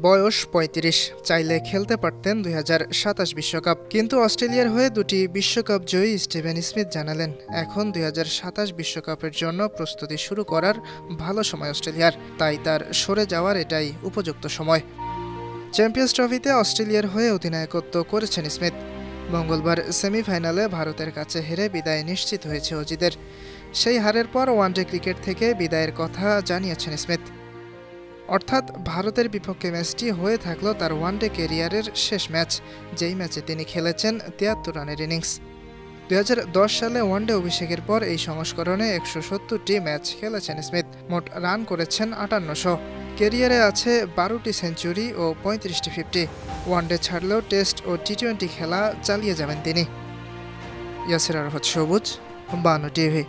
বয়স ৩৫, চাইলে খেলতে পারতেন ২০২৭ বিশ্বকাপ। কিন্তু অস্ট্রেলিয়ার হয়ে দুটি বিশ্বকাপ জয়ী স্টিভেন স্মিথ জানালেন, এখন ২০২৭ বিশ্বকাপের জন্য প্রস্তুতি শুরু করার ভালো সময় অস্ট্রেলিয়ার, তাই তার সরে যাওয়ার এটাই উপযুক্ত সময়। চ্যাম্পিয়ন্স ট্রফিতে অস্ট্রেলিয়ার হয়ে অধিনায়কত্ব করেছেন স্মিথ। মঙ্গলবার সেমিফাইনালে ভারতের কাছে হেরে বিদায় নিশ্চিত হয়েছে অজিদের। সেই হারের পর ওয়ানডে ক্রিকেট থেকে বিদায়ের কথা জানিয়েছেন স্মিথ। অর্থাৎ ভারতের বিপক্ষে ম্যাচটি হয়ে থাকল তার ওয়ানডে ক্যারিয়ারের শেষ ম্যাচ, যেই ম্যাচে তিনি খেলেছেন ৭৩ রানের ইনিংস। ২০১০ সালে ওয়ানডে অভিষেকের পর এই সংস্করণে ১৭০টি ম্যাচ খেলেছেন স্মিথ। মোট রান করেছেন ৫৮০০। ক্যারিয়ারে আছে ১২টি সেঞ্চুরি ও ৩৫টি ফিফটি। ওয়ানডে ছাড়লেও টেস্ট ও টি-২০ খেলা চালিয়ে যাবেন তিনি। ইয়াসির আরাফাত সবুজ, বানু টিভি।